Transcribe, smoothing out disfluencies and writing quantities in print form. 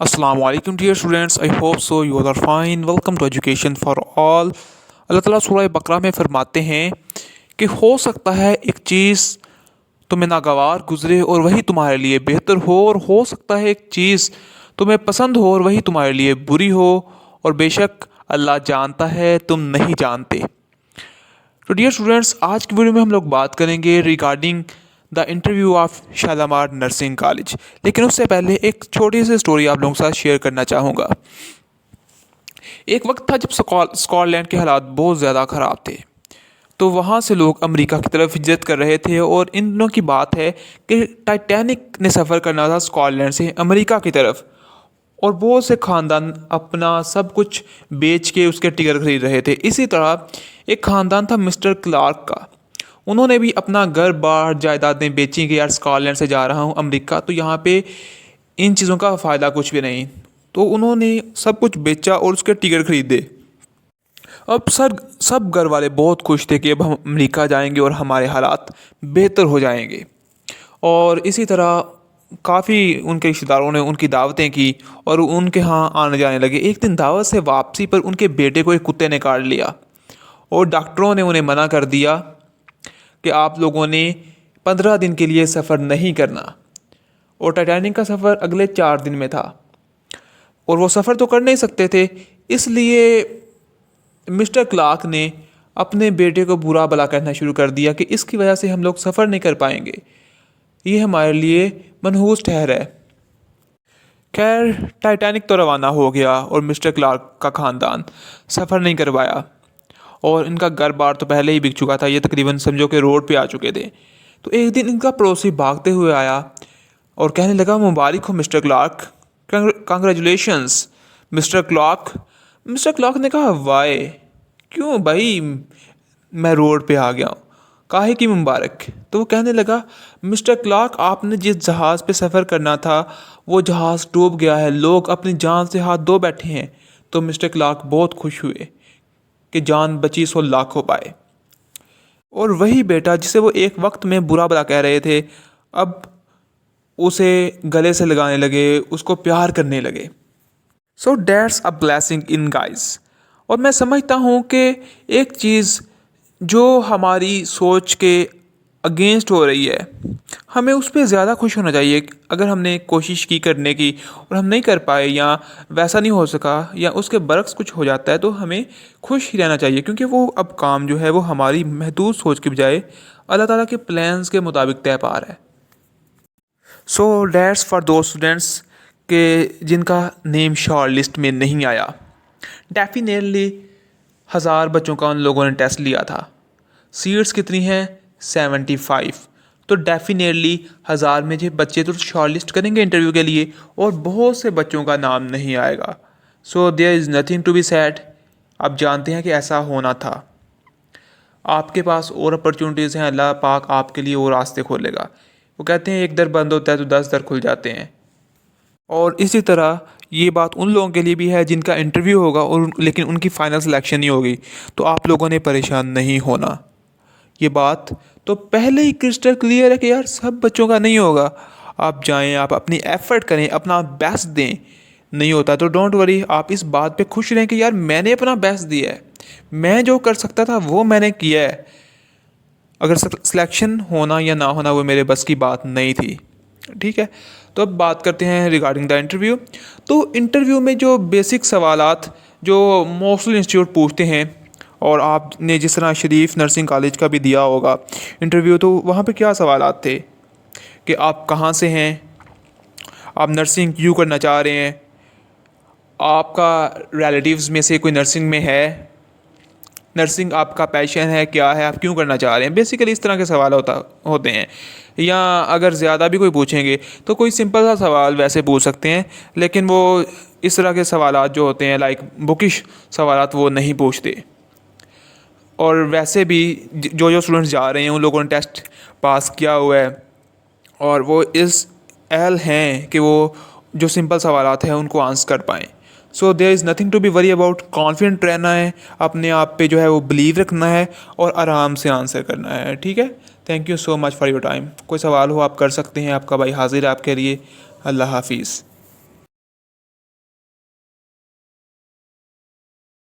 Assalamu alaikum dear students, I hope so you all are fine. Welcome to Education for All. अल्लाह ताला सूरह बकरा में फरमाते हैं कि हो सकता है एक चीज़ तुम्हें नागवार गुजरे और वही तुम्हारे लिए बेहतर हो सकता है एक चीज़ तुम्हें पसंद हो और वही तुम्हारे लिए बुरी हो, और बेशक अल्लाह जानता है तुम नहीं जानते। तो डियर स्टूडेंट्स, आज की वीडियो में हम लोग बात करेंगे regarding the interview of Shalimar nursing college. लेकिन उससे पहले एक छोटी सी स्टोरी आप लोगों के साथ शेयर करना चाहूँगा। एक वक्त था जब स्कॉटलैंड के हालात बहुत ज़्यादा ख़राब थे, तो वहाँ से लोग अमेरिका की तरफ हिजरत कर रहे थे। और इन दिनों की बात है कि टाइटैनिक ने सफ़र करना था स्कॉटलैंड से अमेरिका की तरफ, और बहुत से ख़ानदान अपना सब कुछ बेच के उसके टिकट खरीद रहे थे। इसी तरह एक ख़ानदान था मिस्टर क्लार्क का। उन्होंने भी अपना घर बार जायदादें बेची कि यार स्कॉटलैंड से जा रहा हूँ अमेरिका, तो यहाँ पे इन चीज़ों का फ़ायदा कुछ भी नहीं। तो उन्होंने सब कुछ बेचा और उसके टिकट खरीदे। अब सब घर वाले बहुत खुश थे कि अब हम अमेरिका जाएंगे और हमारे हालात बेहतर हो जाएंगे। और इसी तरह काफ़ी उनके रिश्तेदारों ने उनकी दावतें की और उनके यहाँ आने जाने लगे। एक दिन दावत से वापसी पर उनके बेटे को एक कुत्ते ने काट लिया और डॉक्टरों ने उन्हें मना कर दिया कि आप लोगों ने 15 दिन के लिए सफ़र नहीं करना। और टाइटैनिक का सफ़र अगले 4 दिन में था और वो सफ़र तो कर नहीं सकते थे। इसलिए मिस्टर क्लार्क ने अपने बेटे को बुरा भला कहना शुरू कर दिया कि इसकी वजह से हम लोग सफ़र नहीं कर पाएंगे, ये हमारे लिए मनहूस ठहर है। खैर, टाइटैनिक तो रवाना हो गया और मिस्टर क्लार्क का ख़ानदान सफ़र नहीं कर पाया, और इनका घर बार तो पहले ही बिक चुका था। ये तकरीबन समझो कि रोड पे आ चुके थे। तो एक दिन इनका पड़ोसी भागते हुए आया और कहने लगा, मुबारक हो mister Clark, congratulations mister Clark. Mister Clark ने कहा, वाई, क्यों भाई, मैं रोड पे आ गया हूँ, काहे की मुबारक। तो वो कहने लगा, मिस्टर क्लार्क, आपने जिस जहाज़ पे सफ़र करना था वो जहाज़ डूब गया है, लोग अपनी जान से हाथ धो बैठे हैं। तो मिस्टर क्लार्क बहुत खुश हुए कि जान बची सो लाखों पाए। और वही बेटा जिसे वो एक वक्त में बुरा भला कह रहे थे, अब उसे गले से लगाने लगे, उसको प्यार करने लगे। So that's a blessing in guys. और मैं समझता हूँ कि एक चीज़ जो हमारी सोच के अगेंस्ट हो रही है, हमें उस पर ज़्यादा खुश होना चाहिए। अगर हमने कोशिश की करने की और हम नहीं कर पाए, या वैसा नहीं हो सका, या उसके बरक्स कुछ हो जाता है, तो हमें खुश ही रहना चाहिए, क्योंकि वो अब काम जो है वो हमारी महदूद सोच के बजाय अल्लाह ताला के प्लान्स के मुताबिक तय पा रहा है। सो दैट्स फॉर दो स्टूडेंट्स के जिनका नेम शॉर्ट लिस्ट में नहीं आया। डेफिनेटली 1000 बच्चों का उन लोगों ने टेस्ट लिया था। सीट्स कितनी हैं? 75। तो डेफिनेटली 1000 में जो बच्चे तो शॉर्ट लिस्ट करेंगे इंटरव्यू के लिए, और बहुत से बच्चों का नाम नहीं आएगा। So there is nothing to be sad. आप जानते हैं कि ऐसा होना था। आपके पास और अपॉर्चुनिटीज़ हैं, अल्लाह पाक आपके लिए और रास्ते खोलेगा। वो कहते हैं एक दर बंद होता है तो 10 दर खुल जाते हैं। और इसी तरह ये बात उन लोगों के लिए भी है जिनका इंटरव्यू होगा और लेकिन उनकी फ़ाइनल सिलेक्शन नहीं होगी। तो आप लोगों ने परेशान नहीं होना। ये बात तो पहले ही क्रिस्टल क्लियर है कि यार सब बच्चों का नहीं होगा। आप जाएं, आप अपनी एफ़र्ट करें, अपना बेस्ट दें। नहीं होता तो डोंट वरी, आप इस बात पे खुश रहें कि यार मैंने अपना बेस्ट दिया है, मैं जो कर सकता था वो मैंने किया है। अगर सिलेक्शन होना या ना होना वो मेरे बस की बात नहीं थी। ठीक है, तो अब बात करते हैं रिगार्डिंग द इंटरव्यू। तो इंटरव्यू में जो बेसिक सवालात जो मोस्टली इंस्टीट्यूट पूछते हैं, और आपने जिस तरह शरीफ नर्सिंग कॉलेज का भी दिया होगा इंटरव्यू, तो वहाँ पे क्या सवालात थे कि आप कहाँ से हैं, आप नर्सिंग क्यों करना चाह रहे हैं, आपका रिलेटिव्स में से कोई नर्सिंग में है, नर्सिंग आपका पैशन है क्या है, आप क्यों करना चाह रहे हैं। बेसिकली इस तरह के सवाल होते हैं। या अगर ज़्यादा भी कोई पूछेंगे तो कोई सिंपल सा सवाल वैसे पूछ सकते हैं, लेकिन वो इस तरह के सवालात जो होते हैं लाइक बुकिश सवालात वो नहीं पूछते। और वैसे भी जो स्टूडेंट्स जा रहे हैं उन लोगों ने टेस्ट पास किया हुआ है और वो इस अहल हैं कि वो जो सिंपल सवालात हैं उनको आंसर कर पाएँ। So there is nothing to be worry about. Confident रहना है, अपने आप पे जो है वो बिलीव रखना है और आराम से आंसर करना है। ठीक है, thank you so much for your time. कोई सवाल हो आप कर सकते हैं, आपका भाई हाजिर है आपके लिए। अल्लाह हाफिज़।